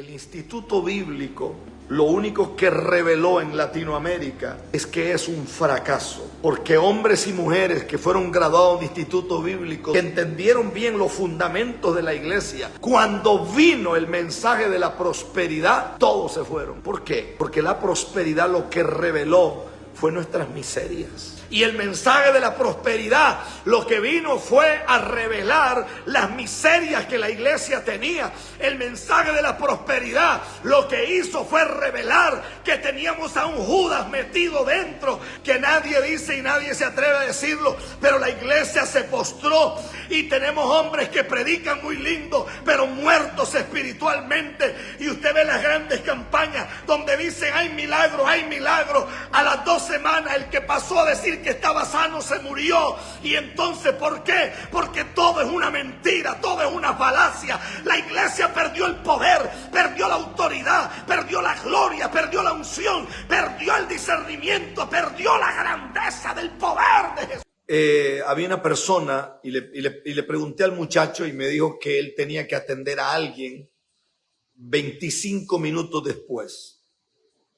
El Instituto Bíblico lo único que reveló en Latinoamérica es que es un fracaso, porque hombres y mujeres que fueron graduados de Instituto Bíblico, que entendieron bien los fundamentos de la iglesia, cuando vino el mensaje de la prosperidad, todos se fueron. ¿Por qué? Porque la prosperidad lo que reveló fue nuestras miserias. Y el mensaje de la prosperidad lo que vino fue a revelar las miserias que la iglesia tenía. El mensaje de la prosperidad lo que hizo fue revelar que teníamos a un Judas metido dentro, que nadie dice y nadie se atreve a decirlo, pero la iglesia se postró y tenemos hombres que predican muy lindo, pero muertos espiritualmente. Y usted ve las grandes campañas donde dicen hay milagros, hay milagros. A las 2 semanas el que pasó a decir que estaba sano se murió. Y entonces, ¿por qué? Porque todo es una mentira, todo es una falacia. La iglesia perdió el poder, perdió la autoridad, perdió la gloria, perdió la unción, perdió el discernimiento, perdió la grandeza del poder de Jesús. Había una persona y le pregunté al muchacho y me dijo que él tenía que atender a alguien 25 minutos después.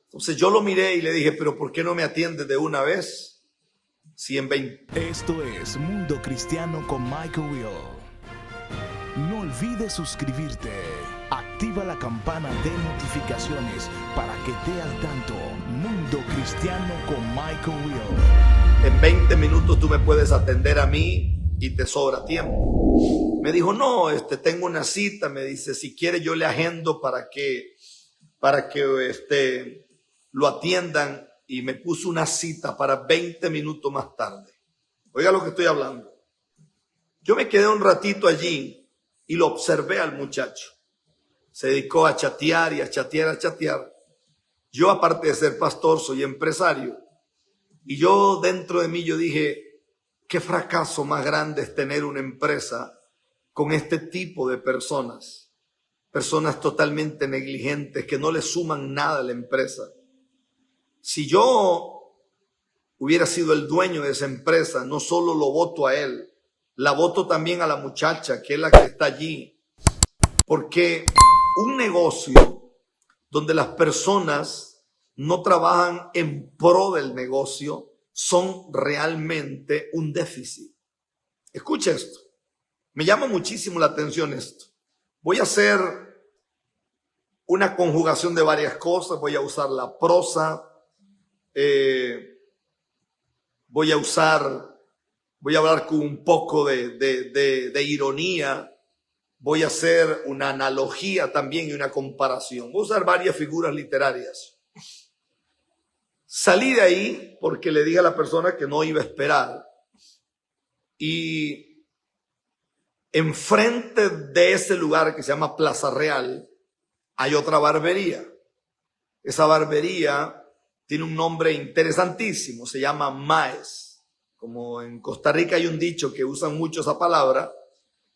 Entonces yo lo miré y le dije, pero ¿por qué no me atiendes de una vez? Si en 20... Esto es Mundo Cristiano con Michael Will. No olvides suscribirte. Activa la campana de notificaciones para que estés al tanto. Mundo Cristiano con Michael Will. En 20 minutos tú me puedes atender a mí y te sobra tiempo. Me dijo, no, tengo una cita. Me dice, si quiere yo le agendo para que lo atiendan. Y me puso una cita para 20 minutos más tarde. Oiga lo que estoy hablando. Yo me quedé un ratito allí y lo observé al muchacho. Se dedicó a chatear y a chatear, a chatear. Yo, aparte de ser pastor, soy empresario. Y yo dentro de mí yo dije, qué fracaso más grande es tener una empresa con este tipo de personas. Personas totalmente negligentes que no le suman nada a la empresa. Si yo hubiera sido el dueño de esa empresa, no solo lo voto a él, la voto también a la muchacha, que es la que está allí. Porque un negocio donde las personas no trabajan en pro del negocio son realmente un déficit. Escucha esto. Me llama muchísimo la atención esto. Voy a hacer una conjugación de varias cosas. Voy a usar la prosa. Voy a hablar con un poco de ironía, voy a hacer una analogía también y una comparación, voy a usar varias figuras literarias. Salí de ahí porque le dije a la persona que no iba a esperar y enfrente de ese lugar que se llama Plaza Real hay otra barbería. Esa barbería tiene un nombre interesantísimo, se llama Maes. Como en Costa Rica hay un dicho que usan mucho esa palabra.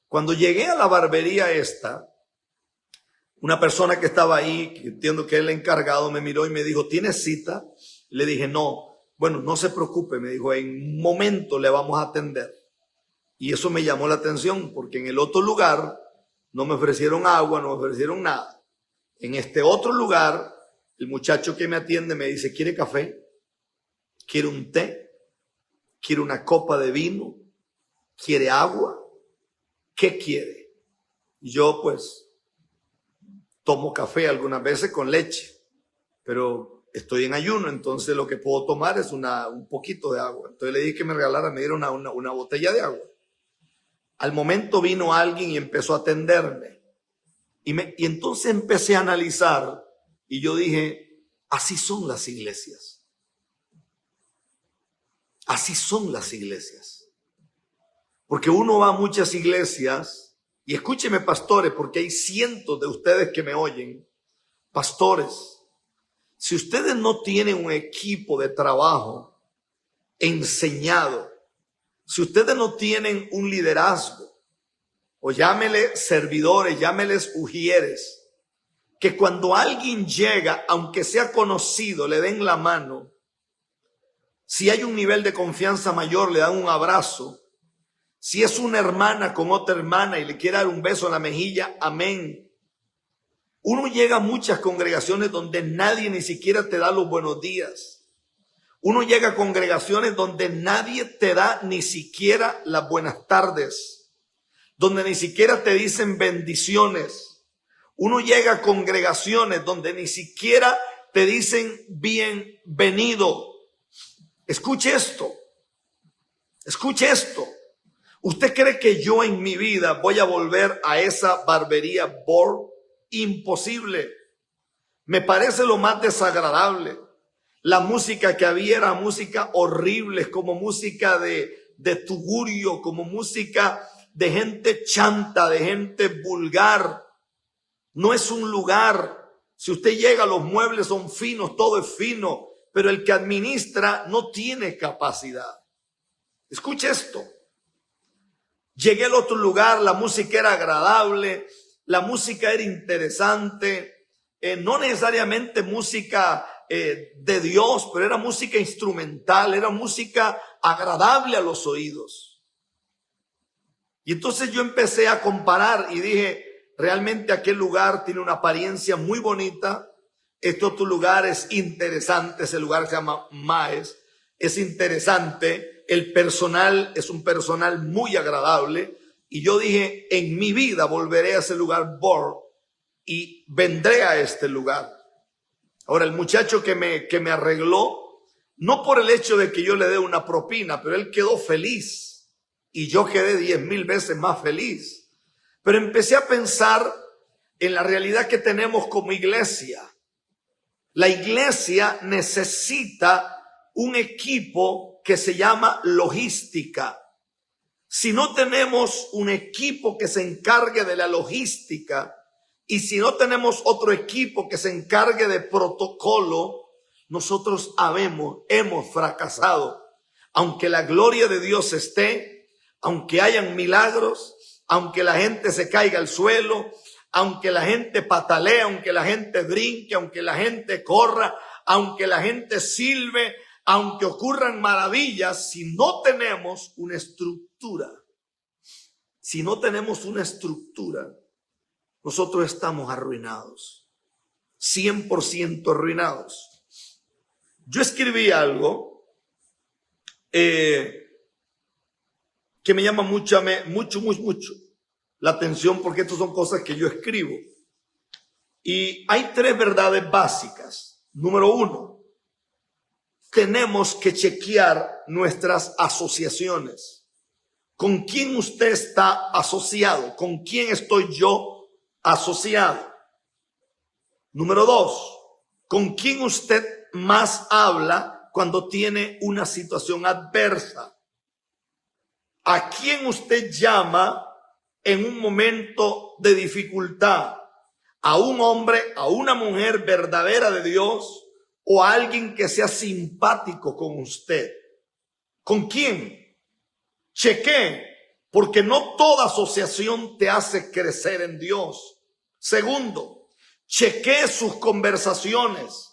Cuando llegué a la barbería esta, una persona que estaba ahí, que entiendo que es el encargado, me miró y me dijo, ¿tienes cita? Le dije, no. Bueno, no se preocupe, me dijo, en un momento le vamos a atender. Y eso me llamó la atención, porque en el otro lugar no me ofrecieron agua, no me ofrecieron nada. En este otro lugar, el muchacho que me atiende me dice, ¿quiere café? ¿Quiere un té? ¿Quiere una copa de vino? ¿Quiere agua? ¿Qué quiere? Y yo pues tomo café algunas veces con leche, pero estoy en ayuno, entonces lo que puedo tomar es un poquito de agua. Entonces le dije que me regalara, me diera una botella de agua. Al momento vino alguien y empezó a atenderme. Y entonces empecé a analizar. Y yo dije, así son las iglesias. Así son las iglesias. Porque uno va a muchas iglesias, y escúcheme pastores, porque hay cientos de ustedes que me oyen. Pastores, si ustedes no tienen un equipo de trabajo enseñado, si ustedes no tienen un liderazgo, o llámele servidores, llámeles ujieres, que cuando alguien llega, aunque sea conocido, le den la mano. Si hay un nivel de confianza mayor, le dan un abrazo. Si es una hermana con otra hermana y le quiere dar un beso en la mejilla, amén. Uno llega a muchas congregaciones donde nadie ni siquiera te da los buenos días. Uno llega a congregaciones donde nadie te da ni siquiera las buenas tardes, donde ni siquiera te dicen bendiciones. Uno llega a congregaciones donde ni siquiera te dicen bienvenido. Escuche esto. Escuche esto. ¿Usted cree que yo en mi vida voy a volver a esa barbería Borg? Imposible. Me parece lo más desagradable. La música que había era música horrible, como música de tugurio, como música de gente chanta, de gente vulgar. No es un lugar. Si usted llega, los muebles son finos, todo es fino, pero el que administra no tiene capacidad. Escuche esto. Llegué al otro lugar, la música era agradable, la música era interesante, no necesariamente música de Dios, pero era música instrumental, era música agradable a los oídos. Y entonces yo empecé a comparar y dije, realmente aquel lugar tiene una apariencia muy bonita, este otro lugar es interesante, ese lugar se llama Maes, es interesante. El personal es un personal muy agradable y yo dije, en mi vida volveré a ese lugar Borg y vendré a este lugar. Ahora, el muchacho que me arregló, no por el hecho de que yo le dé una propina, pero él quedó feliz y yo quedé 10,000 veces más feliz. Pero empecé a pensar en la realidad que tenemos como iglesia. La iglesia necesita un equipo que se llama logística. Si no tenemos un equipo que se encargue de la logística y si no tenemos otro equipo que se encargue de protocolo, nosotros hemos fracasado. Aunque la gloria de Dios esté, aunque hayan milagros, aunque la gente se caiga al suelo, aunque la gente patalee, aunque la gente brinque, aunque la gente corra, aunque la gente silbe, aunque ocurran maravillas, si no tenemos una estructura, nosotros estamos arruinados, 100% arruinados. Yo escribí algo que me llama mucho la atención, porque estas son cosas que yo escribo. Y hay 3 verdades básicas. Número 1. Tenemos que chequear nuestras asociaciones. ¿Con quién usted está asociado? ¿Con quién estoy yo asociado? Número 2, ¿con quién usted más habla cuando tiene una situación adversa? ¿A quién usted llama en un momento de dificultad? ¿A un hombre, a una mujer verdadera de Dios? ¿O a alguien que sea simpático con usted? ¿Con quién? Chequé, porque no toda asociación te hace crecer en Dios. Segundo, chequé sus conversaciones.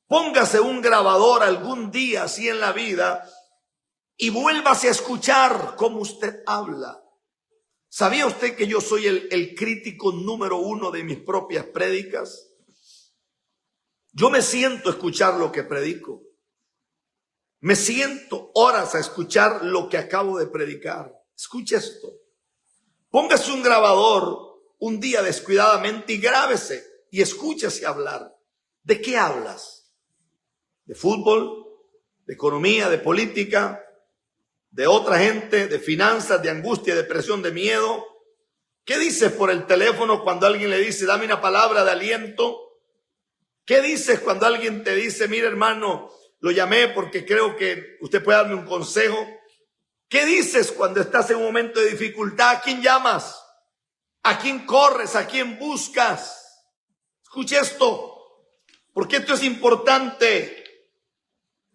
Póngase un grabador algún día así en la vida y vuélvase a escuchar cómo usted habla. ¿Sabía usted que yo soy el crítico número 1 de mis propias prédicas? Yo me siento a escuchar lo que predico. Me siento horas a escuchar lo que acabo de predicar. Escuche esto. Póngase un grabador un día descuidadamente y grábese y escúchese hablar. ¿De qué hablas? ¿De fútbol? ¿De economía? ¿De política? ¿De otra gente? ¿De finanzas? ¿De angustia? ¿De depresión? ¿De miedo? ¿Qué dices por el teléfono cuando alguien le dice, dame una palabra de aliento? ¿Qué dices cuando alguien te dice, mira hermano, lo llamé porque creo que usted puede darme un consejo? ¿Qué dices cuando estás en un momento de dificultad? ¿A quién llamas? ¿A quién corres? ¿A quién buscas? Escuche esto, porque esto es importante.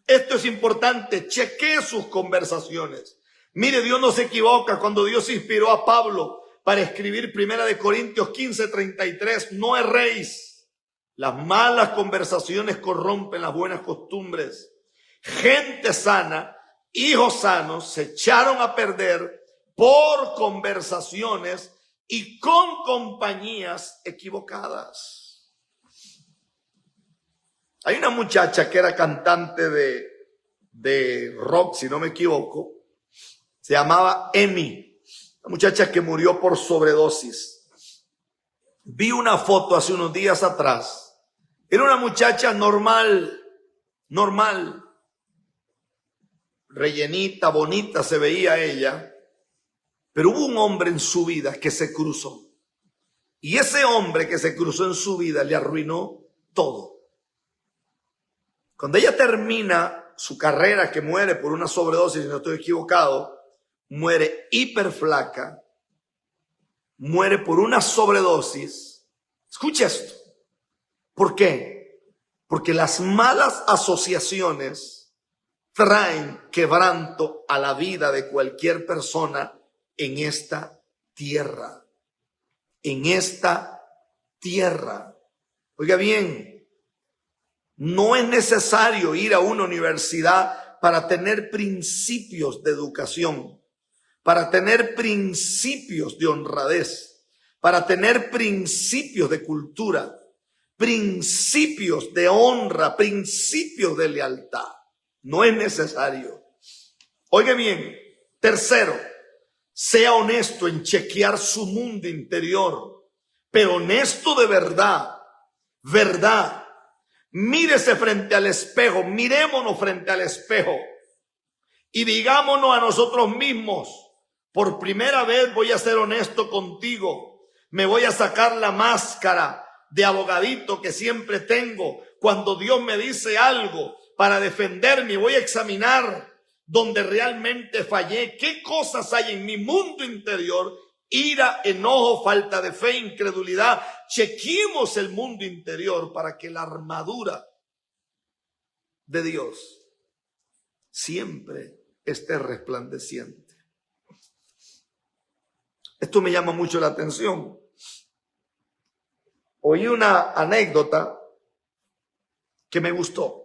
Esto es importante. Chequee sus conversaciones. Mire, Dios no se equivoca. Cuando Dios inspiró a Pablo para escribir 1 Corintios 15:33, no erréis. Las malas conversaciones corrompen las buenas costumbres. Gente sana, hijos sanos, se echaron a perder por conversaciones y con compañías equivocadas. Hay una muchacha que era cantante de rock, si no me equivoco. Se llamaba Emi. Una muchacha que murió por sobredosis. Vi una foto hace unos días atrás. Era una muchacha normal. Rellenita, bonita se veía ella. Pero hubo un hombre en su vida que se cruzó. Y ese hombre que se cruzó en su vida le arruinó todo. Cuando ella termina su carrera, que muere por una sobredosis, si no estoy equivocado, muere hiperflaca, muere por una sobredosis. Escucha esto. ¿Por qué? Porque las malas asociaciones traen quebranto a la vida de cualquier persona en esta tierra. En esta tierra. Oiga bien, no es necesario ir a una universidad para tener principios de educación, para tener principios de honradez, para tener principios de cultura, principios de honra, principios de lealtad. No es necesario. Oiga bien, tercero, sea honesto en chequear su mundo interior, pero honesto de verdad, verdad. Mírese frente al espejo, mirémonos frente al espejo y digámonos a nosotros mismos, por primera vez voy a ser honesto contigo, me voy a sacar la máscara de abogadito que siempre tengo. Cuando Dios me dice algo para defenderme, voy a examinar donde realmente fallé, qué cosas hay en mi mundo interior, ira, enojo, falta de fe, incredulidad. Chequemos el mundo interior para que la armadura de Dios siempre esté resplandeciente. Esto me llama mucho la atención. Oí una anécdota que me gustó.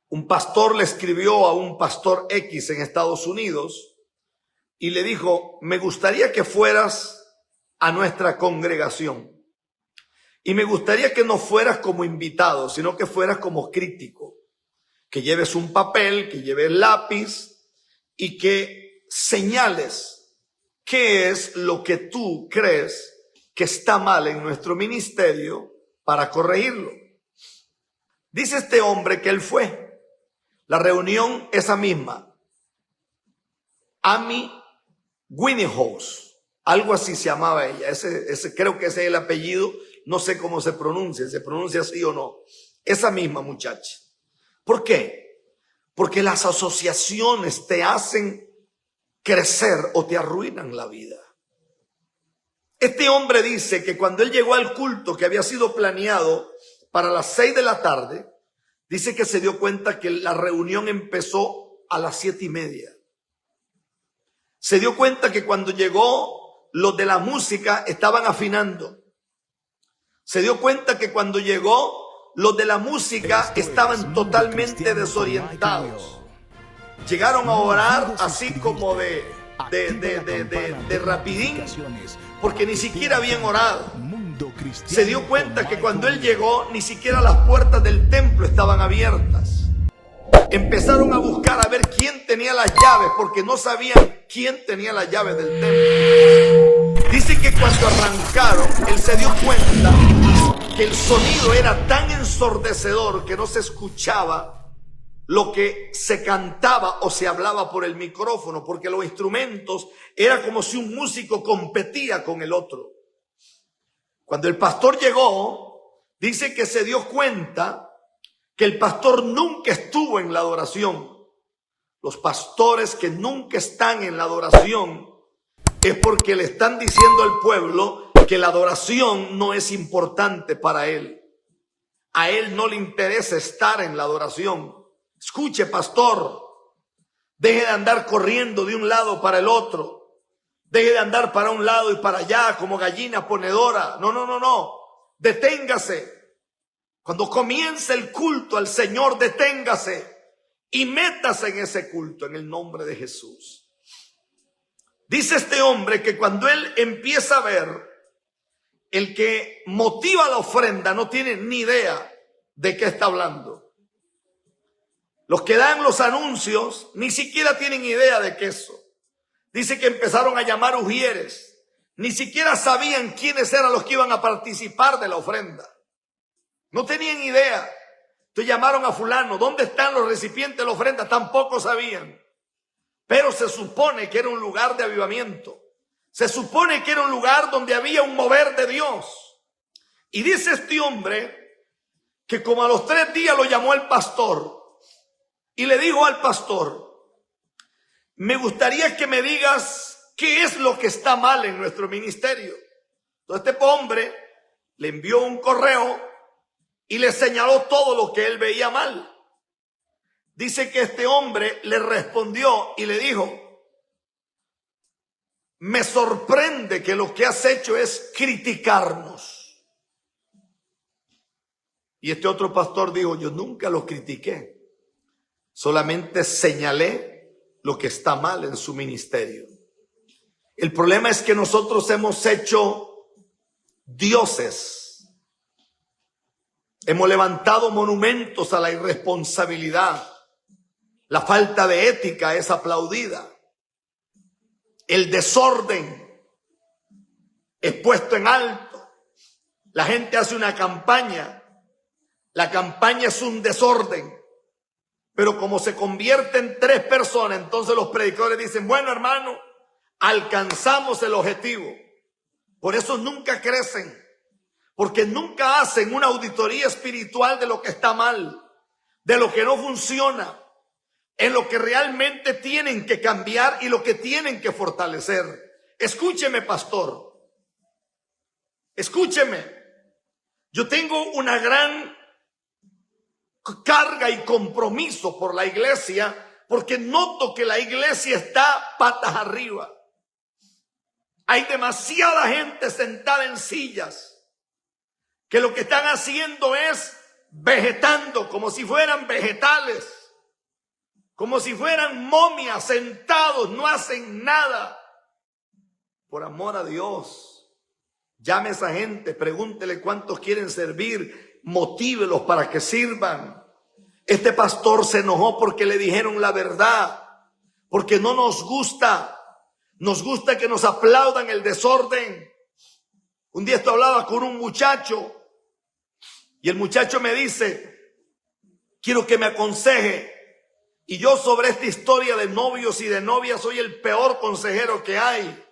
Un pastor le escribió a un pastor X en Estados Unidos y le dijo, me gustaría que fueras a nuestra congregación. Y me gustaría que no fueras como invitado, sino que fueras como crítico. Que lleves un papel, que lleves lápiz y que señales qué es lo que tú crees que está mal en nuestro ministerio para corregirlo. Dice este hombre que él fue. La reunión esa misma. Amy Winehouse, algo así se llamaba ella. Ese creo que ese es el apellido. No sé cómo se pronuncia así o no. Esa misma muchacha. ¿Por qué? Porque las asociaciones te hacen crecer o te arruinan la vida. Este hombre dice que cuando él llegó al culto que había sido planeado para las 6 de la tarde, dice que se dio cuenta que la reunión empezó a las 7:30. Se dio cuenta que cuando llegó, los de la música estaban afinando. Se dio cuenta que cuando llegó, los de la música estaban totalmente desorientados. Llegaron a orar así como de rapidín, porque ni siquiera habían orado. Se dio cuenta que cuando él llegó, ni siquiera las puertas del templo estaban abiertas. Empezaron a buscar a ver quién tenía las llaves, porque no sabían quién tenía las llaves del templo. Dice que cuando arrancaron, él se dio cuenta que el sonido era tan ensordecedor que no se escuchaba lo que se cantaba o se hablaba por el micrófono, porque los instrumentos era como si un músico competía con el otro. Cuando el pastor llegó, dice que se dio cuenta que el pastor nunca estuvo en la adoración. Los pastores que nunca están en la adoración es porque le están diciendo al pueblo que la adoración no es importante para él. A él no le interesa estar en la adoración. Escuche, pastor, deje de andar corriendo de un lado para el otro. Deje de andar para un lado y para allá como gallina ponedora. No. Deténgase. Cuando comience el culto al Señor, deténgase y métase en ese culto en el nombre de Jesús. Dice este hombre que cuando él empieza a ver el que motiva la ofrenda no tiene ni idea de qué está hablando. Los que dan los anuncios ni siquiera tienen idea de qué es eso. Dice que empezaron a llamar ujieres. Ni siquiera sabían quiénes eran los que iban a participar de la ofrenda. No tenían idea. Entonces llamaron a fulano. ¿Dónde están los recipientes de la ofrenda? Tampoco sabían. Pero se supone que era un lugar de avivamiento. Se supone que era un lugar donde había un mover de Dios. Y dice este hombre que como a los 3 días lo llamó el pastor y le dijo al pastor: me gustaría que me digas qué es lo que está mal en nuestro ministerio. Entonces este hombre le envió un correo y le señaló todo lo que él veía mal. Dice que este hombre le respondió y le dijo: me sorprende que lo que has hecho es criticarnos. Y este otro pastor dijo: yo nunca los critiqué, solamente señalé lo que está mal en su ministerio. El problema es que nosotros hemos hecho dioses. Hemos levantado monumentos a la irresponsabilidad. La falta de ética es aplaudida. El desorden es puesto en alto. La gente hace una campaña. La campaña es un desorden. Pero como se convierte en 3 personas, entonces los predicadores dicen: bueno, hermano, alcanzamos el objetivo. Por eso nunca crecen. Porque nunca hacen una auditoría espiritual de lo que está mal, de lo que no funciona, en lo que realmente tienen que cambiar y lo que tienen que fortalecer. Escúcheme, pastor. Escúcheme. Yo tengo una gran carga y compromiso por la iglesia, porque noto que la iglesia está patas arriba. Hay demasiada gente sentada en sillas que lo que están haciendo es vegetando, como si fueran vegetales, como si fueran momias, sentados, no hacen nada. Por amor a Dios, llame a esa gente, pregúntele cuántos quieren servir, motívelos para que sirvan. Este pastor se enojó porque le dijeron la verdad, porque no nos gusta que nos aplaudan el desorden. Un día estoy hablando con un muchacho y el muchacho me dice: quiero que me aconseje. Y yo sobre esta historia de novios y de novias soy el peor consejero que hay.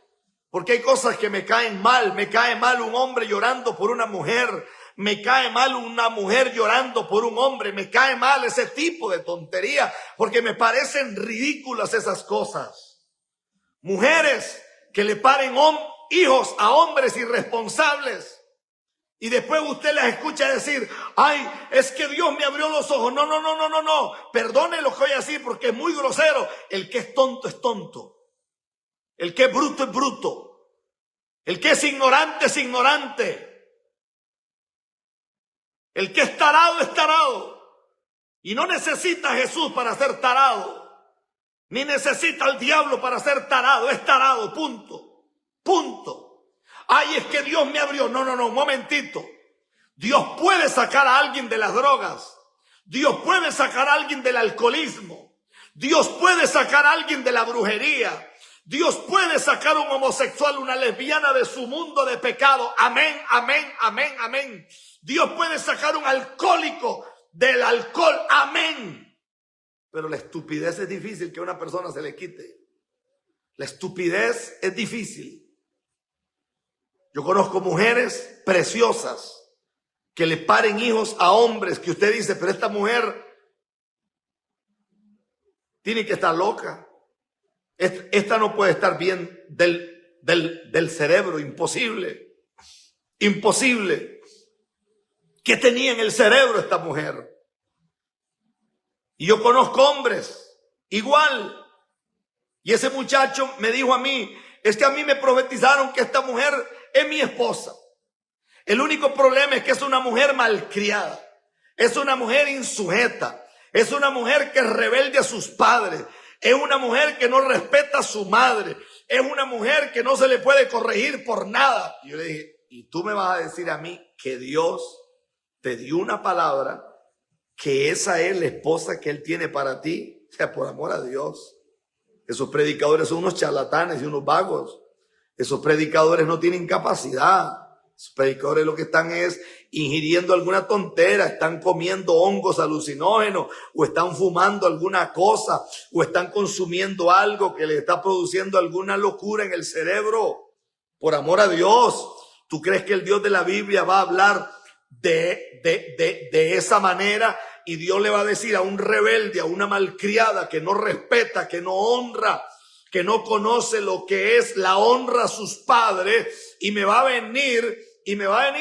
Porque hay cosas que me caen mal. Me cae mal un hombre llorando por una mujer. Me cae mal una mujer llorando por un hombre. Me cae mal ese tipo de tontería, porque me parecen ridículas esas cosas. Mujeres que le paren hijos a hombres irresponsables. Y después usted les escucha decir: ay, es que Dios me abrió los ojos. No. Perdone lo que voy a decir porque es muy grosero. El que es tonto es tonto. El que es bruto. El que es ignorante es ignorante. El que es tarado es tarado. Y no necesita a Jesús para ser tarado. Ni necesita al diablo para ser tarado. Es tarado, punto. Ay, es que Dios me abrió. No, un momentito. Dios puede sacar a alguien de las drogas. Dios puede sacar a alguien del alcoholismo. Dios puede sacar a alguien de la brujería. Dios puede sacar a un homosexual, una lesbiana de su mundo de pecado. Amén. Dios puede sacar a un alcohólico del alcohol. Amén. Pero la estupidez es difícil que a una persona se le quite. La estupidez es difícil. Yo conozco mujeres preciosas que le paren hijos a hombres que usted dice: pero esta mujer tiene que estar loca. Esta no puede estar bien del cerebro. Imposible. ¿Qué tenía en el cerebro esta mujer? Y yo conozco hombres igual. Y ese muchacho me dijo a mí: es que a mí me profetizaron que esta mujer es mi esposa. El único problema es que es una mujer malcriada. Es una mujer insujeta. Es una mujer que es rebelde a sus padres. Es una mujer que no respeta a su madre. Es una mujer que no se le puede corregir por nada. Y yo le dije: y tú me vas a decir a mí que Dios te dio una palabra, que esa es la esposa que Él tiene para ti. O sea, por amor a Dios. Esos predicadores son unos charlatanes y unos vagos. Esos predicadores no tienen capacidad. Esos predicadores lo que están es ingiriendo alguna tontera, están comiendo hongos alucinógenos, o están fumando alguna cosa, o están consumiendo algo que les está produciendo alguna locura en el cerebro. Por amor a Dios, ¿tú crees que el Dios de la Biblia va a hablar de esa manera? Y Dios le va a decir a un rebelde, a una malcriada que no respeta, que no honra, que no conoce lo que es la honra a sus padres, y me va a venir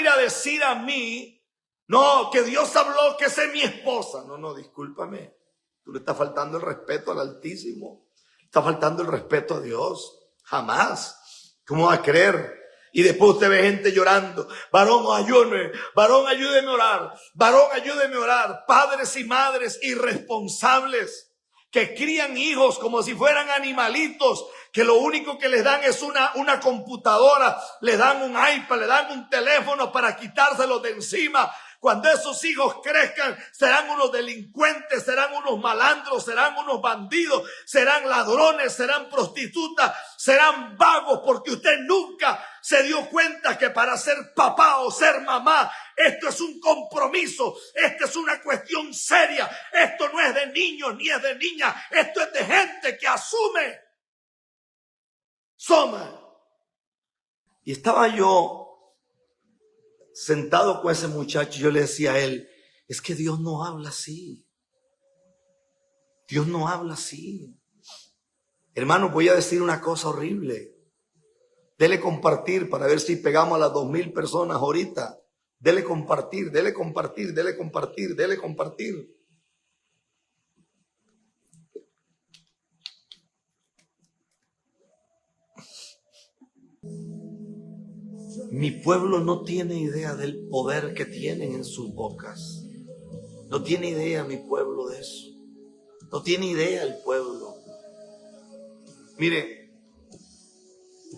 a decir a mí, no, que Dios habló que esa es mi esposa. No, discúlpame. Tú le estás faltando el respeto al Altísimo. Está faltando el respeto a Dios. Jamás. ¿Cómo va a creer? Y después usted ve gente llorando. Varón, ayúdeme. Varón, ayúdeme a orar. Varón, ayúdeme a orar. Padres y madres irresponsables que crían hijos como si fueran animalitos, que lo único que les dan es una computadora, le dan un iPad, le dan un teléfono para quitárselos de encima. Cuando esos hijos crezcan, serán unos delincuentes, serán unos malandros, serán unos bandidos, serán ladrones, serán prostitutas, serán vagos, porque usted nunca se dio cuenta que para ser papá o ser mamá, esto es un compromiso, esto es una cuestión seria, esto no es de niños ni es de niñas, esto es de gente que asume. Soma. Y estaba yo sentado con ese muchacho, yo le decía a él, es que Dios no habla así. Dios no habla así. Hermano, voy a decir una cosa horrible. Dele compartir para ver si pegamos a las 2,000 personas ahorita. Dele compartir, dele compartir, dele compartir, dele compartir. Mi pueblo no tiene idea del poder que tienen en sus bocas. No tiene idea mi pueblo de eso. No tiene idea el pueblo. Mire,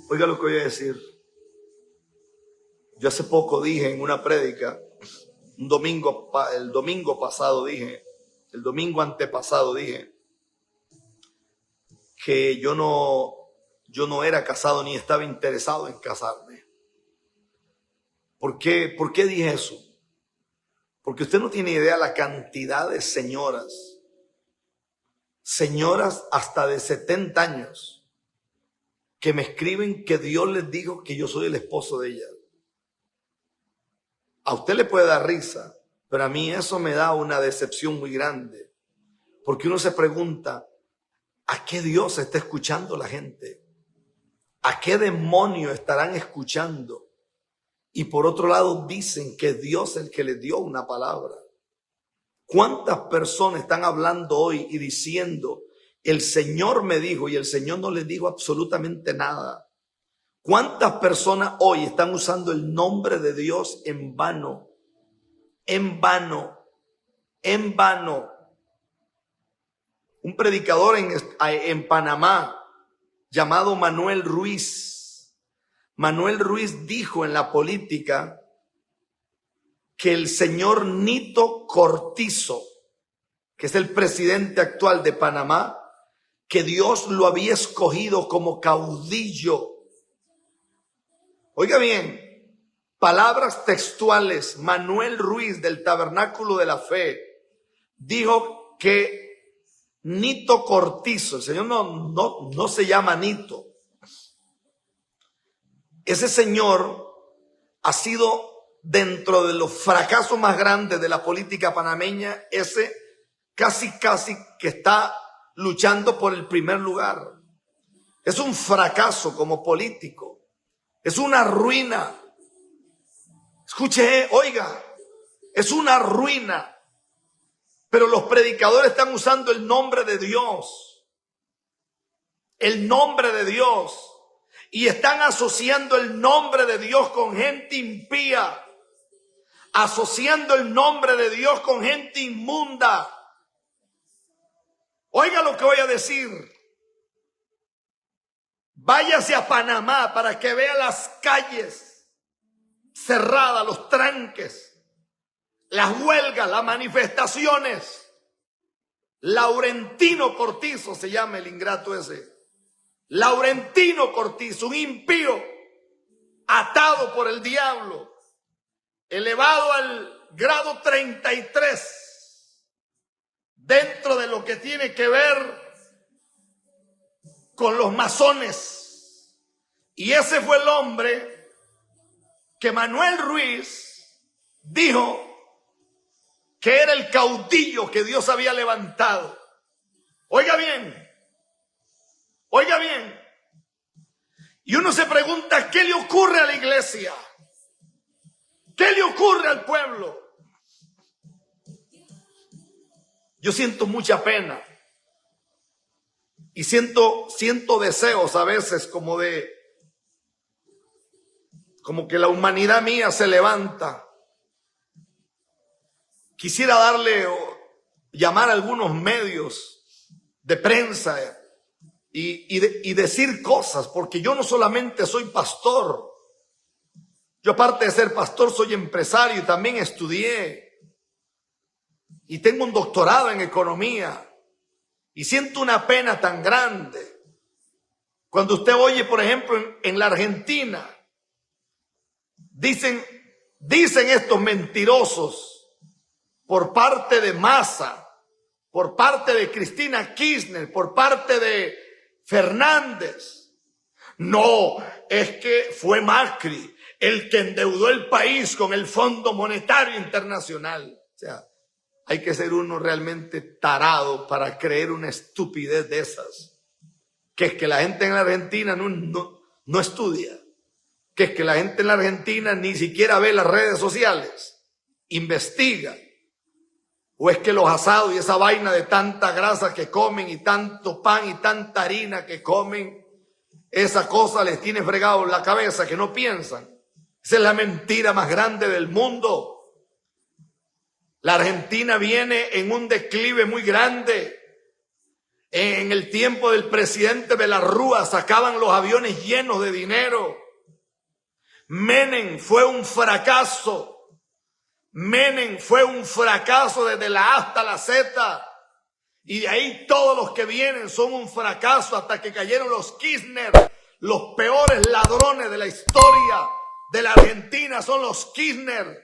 oiga lo que voy a decir. Yo hace poco dije en una prédica, el domingo antepasado dije que yo no era casado ni estaba interesado en casarme. ¿Por qué dije eso? Porque usted no tiene idea la cantidad de señoras hasta de 70 años, que me escriben que Dios les dijo que yo soy el esposo de ellas. A usted le puede dar risa, pero a mí eso me da una decepción muy grande. Porque uno se pregunta, ¿a qué Dios está escuchando la gente? ¿A qué demonio estarán escuchando? Y por otro lado dicen que Dios es el que les dio una palabra. ¿Cuántas personas están hablando hoy y diciendo, el Señor me dijo, y el Señor no les dijo absolutamente nada? ¿Cuántas personas hoy están usando el nombre de Dios en vano? En vano. En vano. Un predicador en Panamá llamado Manuel Ruiz. Manuel Ruiz dijo en la política que el señor Nito Cortizo, que es el presidente actual de Panamá, que Dios lo había escogido como caudillo. Oiga bien, palabras textuales. Manuel Ruiz del Tabernáculo de la Fe dijo que Nito Cortizo, el señor no se llama Nito. Ese señor ha sido, dentro de los fracasos más grandes de la política panameña, ese casi que está luchando por el primer lugar. Es un fracaso como político. Es una ruina. Escuche, oiga, es una ruina. Pero los predicadores están usando el nombre de Dios. El nombre de Dios. Y están asociando el nombre de Dios con gente impía. Asociando el nombre de Dios con gente inmunda. Oiga lo que voy a decir. Váyase a Panamá para que vea las calles cerrada, los tranques, las huelgas, las manifestaciones. Laurentino Cortizo se llama el ingrato ese. Laurentino Cortizo, un impío atado por el diablo, elevado al grado 33 dentro de lo que tiene que ver con los masones. Y ese fue el hombre que Manuel Ruiz dijo que era el caudillo que Dios había levantado. Oiga bien, oiga bien. Y uno se pregunta, ¿qué le ocurre a la iglesia? ¿Qué le ocurre al pueblo? Yo siento mucha pena y siento deseos a veces como que la humanidad mía se levanta. Quisiera darle o llamar a algunos medios de prensa y decir cosas, porque yo no solamente soy pastor, yo aparte de ser pastor soy empresario y también estudié y tengo un doctorado en economía y siento una pena tan grande cuando usted oye, por ejemplo, en la Argentina, dicen estos mentirosos por parte de Massa, por parte de Cristina Kirchner, por parte de Fernández. No, es que fue Macri el que endeudó el país con el Fondo Monetario Internacional. O sea, hay que ser uno realmente tarado para creer una estupidez de esas. Que es que la gente en la Argentina no estudia. Que es que la gente en la Argentina ni siquiera ve las redes sociales, investiga. O es que los asados y esa vaina de tanta grasa que comen y tanto pan y tanta harina que comen, esa cosa les tiene fregado en la cabeza que no piensan. Esa es la mentira más grande del mundo. La Argentina viene en un declive muy grande. En el tiempo del presidente de la Rúa sacaban los aviones llenos de dinero. Menem fue un fracaso. Menem fue un fracaso desde la A hasta la Z. Y de ahí todos los que vienen son un fracaso hasta que cayeron los Kirchner. Los peores ladrones de la historia de la Argentina son los Kirchner.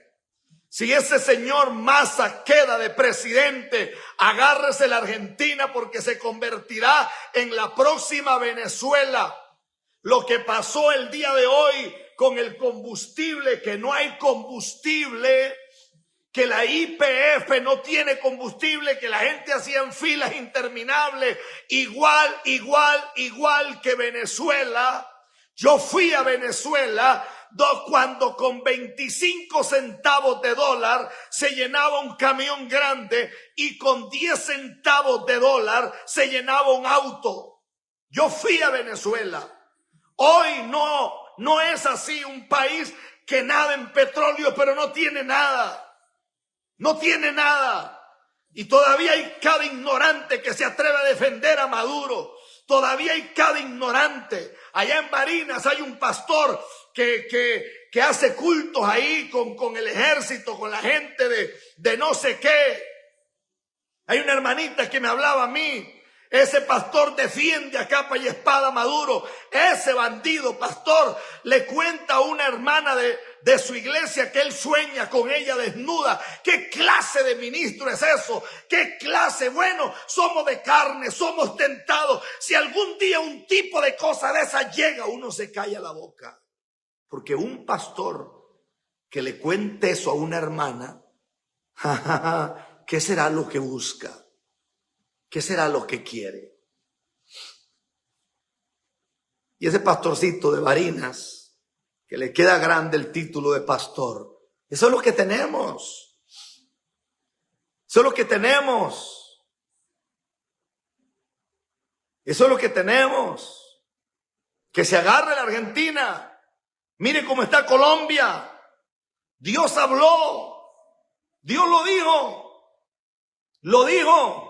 Si ese señor Massa queda de presidente, agárrese la Argentina porque se convertirá en la próxima Venezuela. Lo que pasó el día de hoy con el combustible, que no hay combustible, que la YPF no tiene combustible, que la gente hacía en filas interminables, igual que Venezuela. Yo fui a Venezuela cuando con 25 centavos de dólar se llenaba un camión grande y con 10 centavos de dólar se llenaba un auto. Yo fui a Venezuela. Hoy no es así, un país que nada en petróleo, pero no tiene nada. No tiene nada. Y todavía hay cada ignorante que se atreve a defender a Maduro. Todavía hay cada ignorante. Allá en Barinas hay un pastor que hace cultos ahí con el ejército, con la gente de no sé qué. Hay una hermanita que me hablaba a mí. Ese pastor defiende a capa y espada a Maduro. Ese bandido pastor le cuenta a una hermana de su iglesia que él sueña con ella desnuda. ¿Qué clase de ministro es eso? ¿Qué clase? Bueno, somos de carne, somos tentados. Si algún día un tipo de cosa de esa llega, uno se calla la boca. Porque un pastor que le cuente eso a una hermana, ¿qué será lo que busca? ¿Qué será lo que quiere? Y ese pastorcito de Barinas, que le queda grande el título de pastor, eso es lo que tenemos. Eso es lo que tenemos. Eso es lo que tenemos. Que se agarre la Argentina. Mire cómo está Colombia. Dios habló. Dios lo dijo. Lo dijo.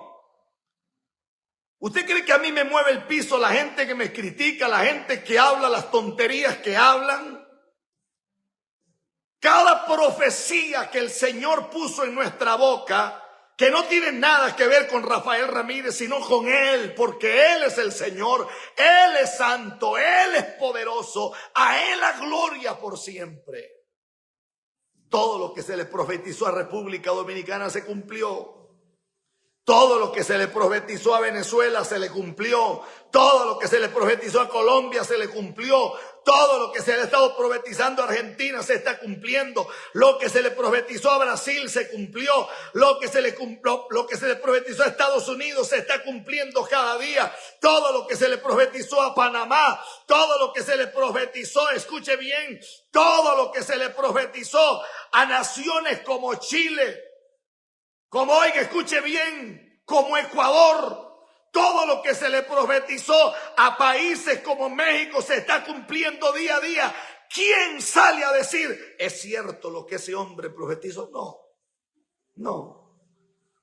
¿Usted cree que a mí me mueve el piso la gente que me critica, la gente que habla las tonterías que hablan? Cada profecía que el Señor puso en nuestra boca, que no tiene nada que ver con Rafael Ramírez, sino con Él, porque Él es el Señor, Él es santo, Él es poderoso, a Él la gloria por siempre. Todo lo que se le profetizó a República Dominicana se cumplió. Todo lo que se le profetizó a Venezuela se le cumplió. Todo lo que se le profetizó a Colombia se le cumplió. Todo lo que se le ha estado profetizando a Argentina se está cumpliendo. Lo que se le profetizó a Brasil se cumplió. Lo que se le profetizó a Estados Unidos se está cumpliendo cada día. Todo lo que se le profetizó a Panamá, todo lo que se le profetizó, escuche bien, todo lo que se le profetizó a naciones como Chile, como, oiga, escuche bien, como Ecuador, todo lo que se le profetizó a países como México se está cumpliendo día a día. ¿Quién sale a decir, es cierto lo que ese hombre profetizó? No.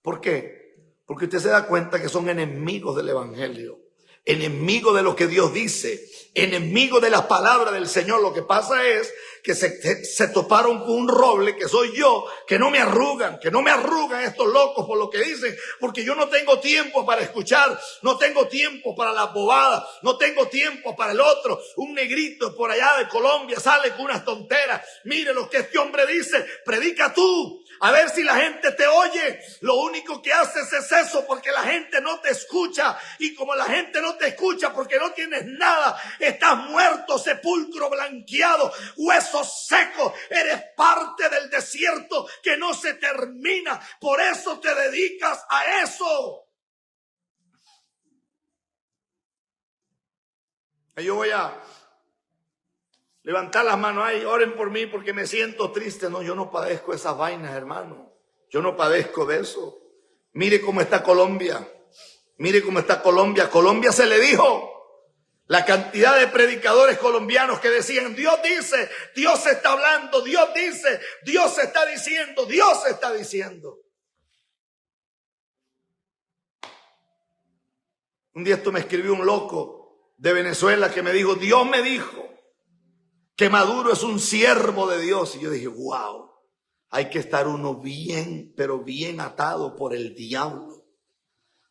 ¿Por qué? Porque usted se da cuenta que son enemigos del evangelio, enemigos de lo que Dios dice, enemigos de la palabra del Señor. Lo que pasa es que se toparon con un roble que soy yo, que no me arrugan estos locos por lo que dicen, porque yo no tengo tiempo para escuchar, no tengo tiempo para las bobadas, no tengo tiempo para el otro. Un negrito por allá de Colombia sale con unas tonteras. Mire lo que este hombre dice, predica tú, a ver si la gente te oye. Lo único que haces es eso, porque la gente no te escucha, y como la gente no te escucha porque no tienes nada, estás muerto, sepulcro blanqueado, huesos secos, eres parte del desierto que no se termina. Por eso te dedicas a eso. Yo voy a levantar las manos ahí, oren por mí porque me siento triste. No, yo no padezco esas vainas, hermano. Yo no padezco de eso. Mire cómo está Colombia. Mire cómo está Colombia. Colombia se le dijo. La cantidad de predicadores colombianos que decían, Dios dice, Dios está hablando, Dios dice, Dios está diciendo, Dios está diciendo. Un día esto me escribió un loco de Venezuela que me dijo, Dios me dijo que Maduro es un siervo de Dios. Y yo dije, wow, hay que estar uno bien, pero bien atado por el diablo.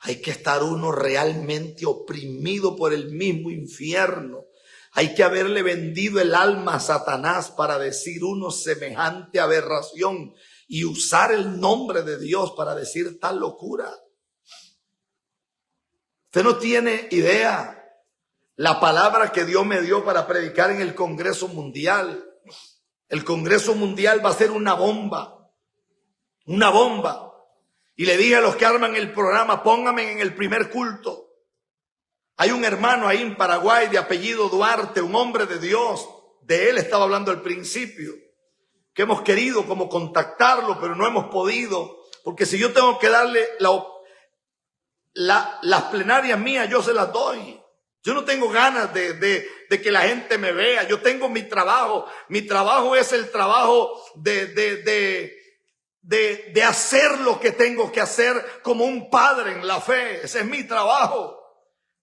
Hay que estar uno realmente oprimido por el mismo infierno. Hay que haberle vendido el alma a Satanás para decir uno semejante aberración y usar el nombre de Dios para decir tal locura. Usted no tiene idea la palabra que Dios me dio para predicar en el Congreso Mundial. El Congreso Mundial va a ser una bomba. Una bomba. Y le dije a los que arman el programa, pónganme en el primer culto. Hay un hermano ahí en Paraguay de apellido Duarte, un hombre de Dios. De él estaba hablando al principio. Que hemos querido como contactarlo, pero no hemos podido. Porque si yo tengo que darle las plenarias mías, yo se las doy. Yo no tengo ganas de que la gente me vea. Yo tengo mi trabajo. Mi trabajo es el trabajo de hacer lo que tengo que hacer como un padre en la fe. Ese es mi trabajo.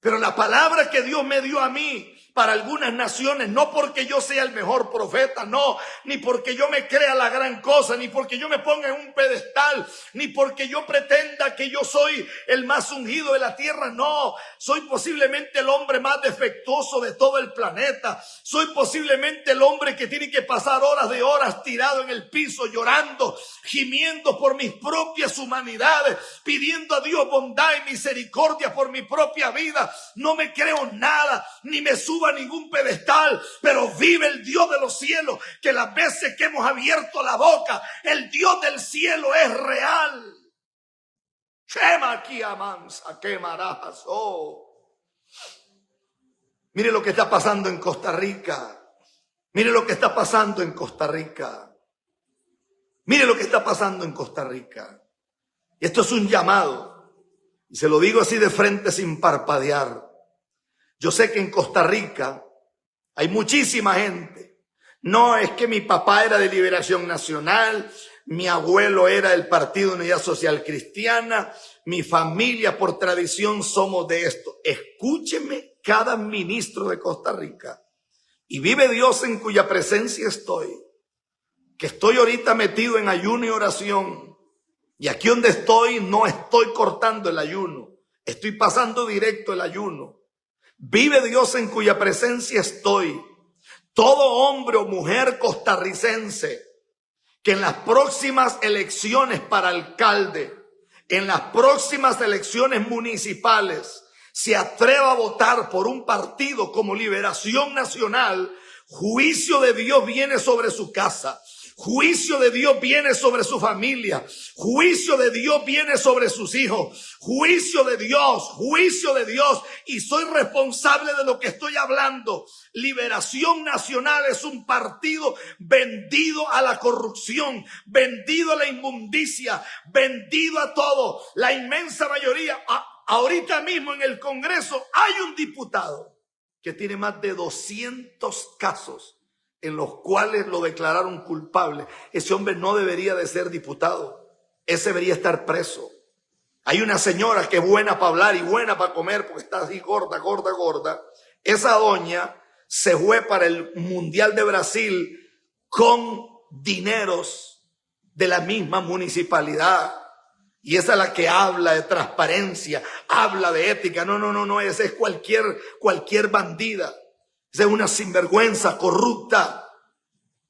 Pero la palabra que Dios me dio a mí para algunas naciones, no porque yo sea el mejor profeta, no, ni porque yo me crea la gran cosa, ni porque yo me ponga en un pedestal, ni porque yo pretenda que yo soy el más ungido de la tierra, no. Soy posiblemente el hombre más defectuoso de todo el planeta. Soy posiblemente el hombre que tiene que pasar horas de horas tirado en el piso, llorando, gimiendo por mis propias humanidades, pidiendo a Dios bondad y misericordia por mi propia vida. No me creo nada, ni me subo a ningún pedestal, pero vive el Dios de los cielos, que las veces que hemos abierto la boca, el Dios del cielo es real. Mire lo que está pasando en Costa Rica. Mire lo que está pasando en Costa Rica. Mire lo que está pasando en Costa Rica. Y esto es un llamado. Y se lo digo así de frente sin parpadear. Yo sé que en Costa Rica hay muchísima gente. No es que mi papá era de Liberación Nacional, mi abuelo era del Partido Unidad Social Cristiana, mi familia por tradición somos de esto. Escúcheme cada ministro de Costa Rica. Y vive Dios en cuya presencia estoy. que estoy ahorita metido en ayuno y oración, y aquí donde estoy no estoy cortando el ayuno, estoy pasando directo el ayuno. Vive Dios en cuya presencia estoy. Todo hombre o mujer costarricense que en las próximas elecciones para alcalde, en las próximas elecciones municipales, se atreva a votar por un partido como Liberación Nacional, juicio de Dios viene sobre su casa. Juicio de Dios viene sobre su familia. Juicio de Dios viene sobre sus hijos. Juicio de Dios, juicio de Dios. Y soy responsable de lo que estoy hablando. Liberación Nacional es un partido vendido a la corrupción, vendido a la inmundicia, vendido a todo. La inmensa mayoría, ahorita mismo en el Congreso hay un diputado que tiene más de 200 casos en los cuales lo declararon culpable. Ese hombre no debería de ser diputado. Ese debería estar preso. Hay una señora que es buena para hablar y buena para comer porque está así gorda, gorda, gorda. Esa doña se fue para el Mundial de Brasil con dineros de la misma municipalidad. Y esa es la que habla de transparencia, habla de ética. No, esa es cualquier bandida. Esa es una sinvergüenza corrupta.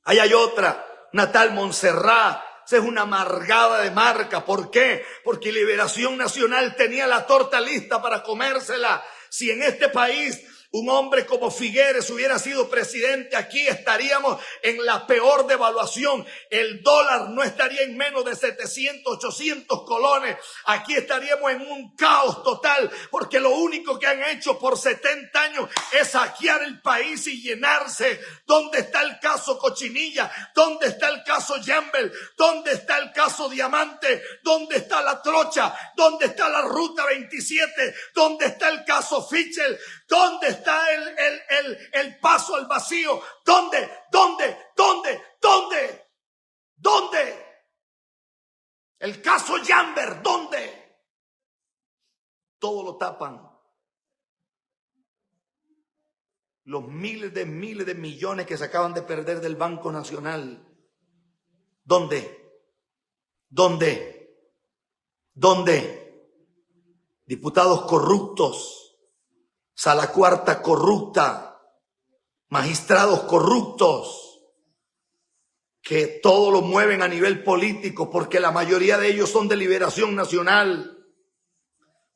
Ahí hay otra, una tal Montserrat. Esa es una amargada de marca. ¿Por qué? Porque Liberación Nacional tenía la torta lista para comérsela. Si en este país un hombre como Figueres hubiera sido presidente, aquí estaríamos en la peor devaluación. El dólar no estaría en menos de 700, 800 colones. Aquí estaríamos en un caos total, porque lo único que han hecho por 70 años es saquear el país y llenarse. ¿Dónde está el caso Cochinilla? ¿Dónde está el caso Yambel? ¿Dónde está el caso Diamante? ¿Dónde está la trocha? ¿Dónde está la Ruta 27? ¿Dónde está el caso Fichel? ¿Dónde está el paso al vacío? ¿Dónde? El caso Yamber, ¿dónde? Todo lo tapan. Los miles de millones que se acaban de perder del Banco Nacional. ¿Dónde? Diputados corruptos. Sala Cuarta corrupta, magistrados corruptos, que todo lo mueven a nivel político porque la mayoría de ellos son de Liberación Nacional.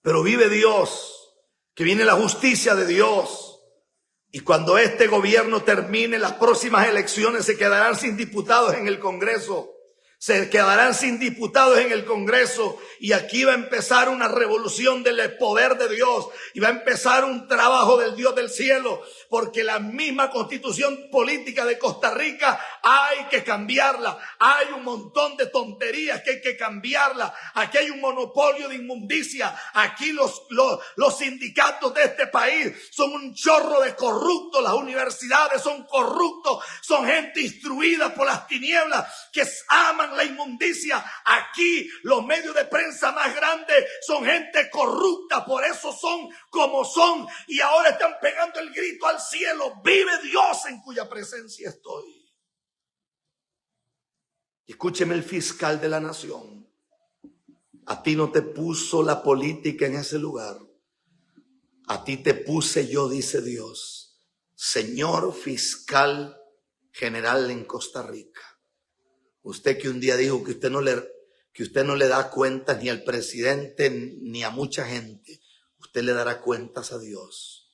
Pero vive Dios, que viene la justicia de Dios. Y cuando este gobierno termine, las próximas elecciones se quedarán sin diputados en el Congreso. Se quedarán sin diputados en el Congreso y aquí va a empezar una revolución del poder de Dios y va a empezar un trabajo del Dios del cielo, porque la misma constitución política de Costa Rica hay que cambiarla. Hay un montón de tonterías que hay que cambiarla. Aquí hay un monopolio de inmundicia. Aquí los sindicatos de este país son un chorro de corruptos. Las universidades son corruptos. Son gente instruida por las tinieblas que aman la inmundicia. Aquí los medios de prensa más grandes son gente corrupta, por eso son como son, y ahora están pegando el grito al cielo: vive Dios en cuya presencia estoy. Escúcheme, el fiscal de la nación, a ti no te puso la política en ese lugar, a ti te puse yo, dice Dios, señor fiscal general en Costa Rica. Usted que un día dijo que usted no le da cuentas ni al presidente ni a mucha gente, usted le dará cuentas a Dios.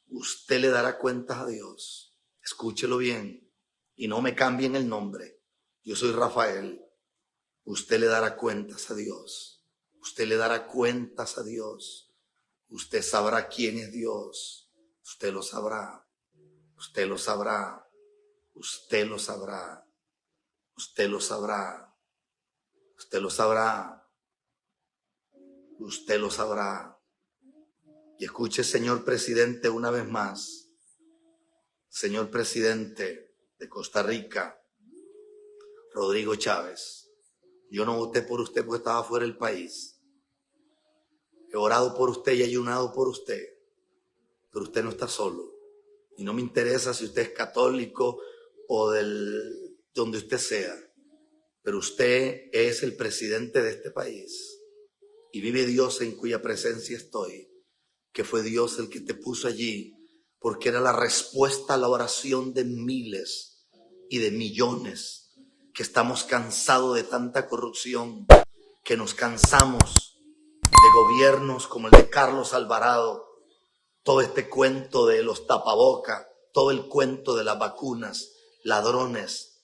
Usted le dará cuentas a Dios. Escúchelo bien y no me cambien el nombre. Yo soy Rafael. Usted le dará cuentas a Dios. Usted le dará cuentas a Dios. Usted sabrá quién es Dios. Usted lo sabrá. Usted lo sabrá. Usted lo sabrá. Usted lo sabrá. Usted lo sabrá. Usted lo sabrá. Y escuche, señor presidente, una vez más. Señor presidente de Costa Rica, Rodrigo Chávez, yo no voté por usted porque estaba fuera del país. He orado por usted y ayunado por usted. Pero usted no está solo. Y no me interesa si usted es católico o del donde usted sea, pero usted es el presidente de este país y vive Dios en cuya presencia estoy, que fue Dios el que te puso allí, porque era la respuesta a la oración de miles y de millones que estamos cansados de tanta corrupción, que nos cansamos de gobiernos como el de Carlos Alvarado, todo este cuento de los tapabocas, todo el cuento de las vacunas, ladrones.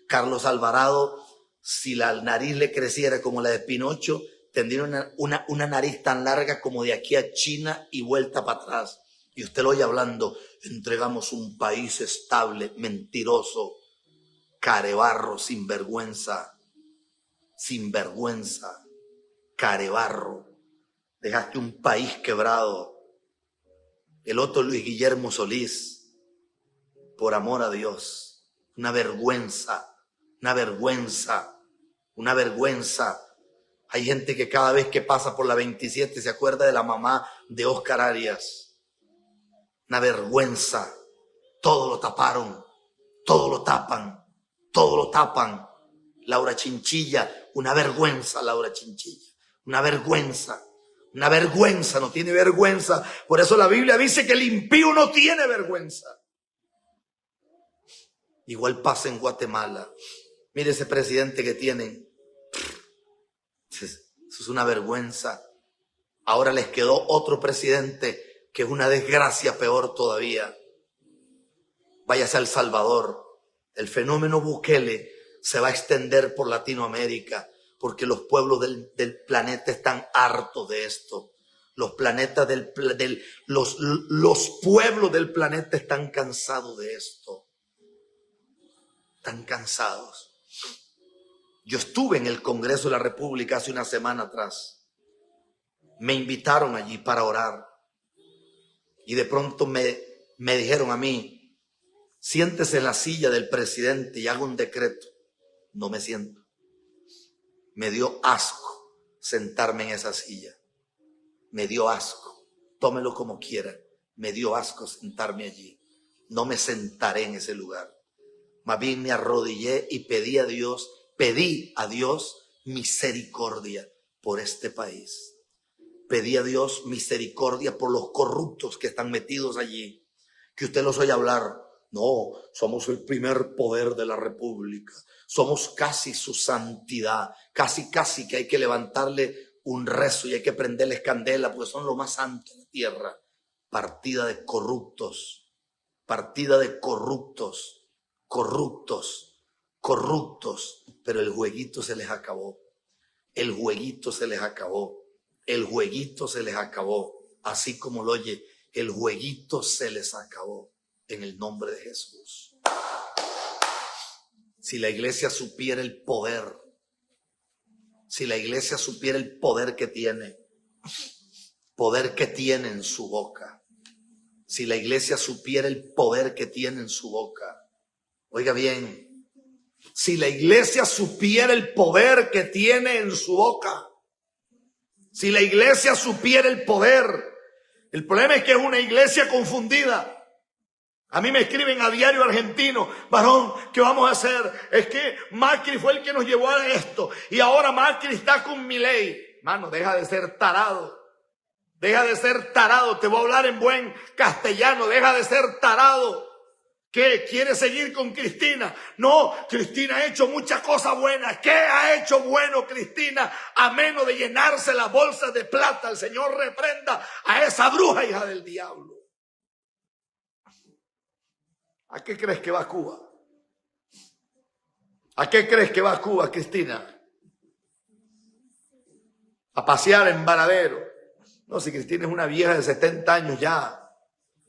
Carlos Alvarado, si la nariz le creciera como la de Pinocho, tendría una nariz tan larga como de aquí a China y vuelta para atrás. Y usted lo oye hablando, entregamos un país estable, mentiroso, carebarro, sinvergüenza, carebarro. Dejaste un país quebrado. El otro Luis Guillermo Solís, por amor a Dios, una vergüenza. Hay gente que cada vez que pasa por la 27 se acuerda de la mamá de Oscar Arias. Una vergüenza. Todo lo taparon, todo lo tapan. Laura Chinchilla, una vergüenza, Laura Chinchilla, una vergüenza, no tiene vergüenza. Por eso la Biblia dice que el impío no tiene vergüenza. Igual pasa en Guatemala. Mire ese presidente que tienen. Eso es una vergüenza. Ahora les quedó otro presidente que es una desgracia peor todavía. Váyase a El Salvador. El fenómeno Bukele se va a extender por Latinoamérica porque los pueblos del planeta están hartos de esto. Los pueblos del planeta están cansados de esto. Están cansados. Yo estuve en el Congreso de la República hace una semana atrás. Me invitaron allí para orar. Y de pronto me dijeron a mí, siéntese en la silla del presidente y haga un decreto. No me siento. Me dio asco sentarme en esa silla. Me dio asco. Tómelo como quiera. Me dio asco sentarme allí. No me sentaré en ese lugar. Más bien me arrodillé y pedí a Dios misericordia por este país. Pedí a Dios misericordia por los corruptos que están metidos allí. Que usted los oye hablar. No, somos el primer poder de la República. Somos casi su santidad. Casi que hay que levantarle un rezo y hay que prenderles candela porque son lo más santo de la tierra. Partida de corruptos. Pero el jueguito se les acabó. Así como lo oye, el jueguito se les acabó. En el nombre de Jesús. Si la iglesia supiera el poder, que tiene en su boca, si la iglesia supiera el poder que tiene en su boca, oiga bien, si la iglesia supiera el poder que tiene en su boca, si la iglesia supiera el poder, el problema es que es una iglesia confundida. A mí me escriben a Diario Argentino, varón, ¿qué vamos a hacer? Es que Macri fue el que nos llevó a esto y ahora Macri está con Milei. Mano, deja de ser tarado. Te voy a hablar en buen castellano, deja de ser tarado. ¿Qué? ¿Quiere seguir con Cristina? No, Cristina ha hecho muchas cosas buenas. ¿Qué ha hecho bueno Cristina? A menos de llenarse las bolsas de plata. El Señor reprenda a esa bruja hija del diablo. ¿A qué crees que va Cuba? ¿A qué crees que va Cuba, Cristina? A pasear en Varadero. No, si Cristina es una vieja de 70 años ya,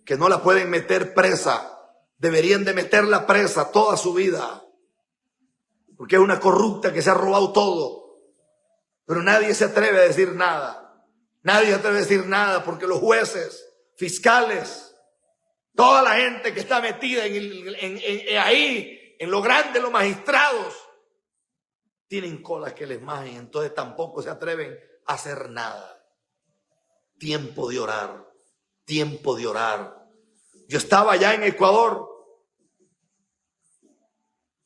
que no la pueden meter presa. Deberían de meterla presa toda su vida. Porque es una corrupta que se ha robado todo. Pero nadie se atreve a decir nada. Porque los jueces, fiscales, toda la gente que está metida ahí, en lo grande, los magistrados, tienen colas que les majen, entonces tampoco se atreven a hacer nada. Tiempo de orar. Yo estaba allá en Ecuador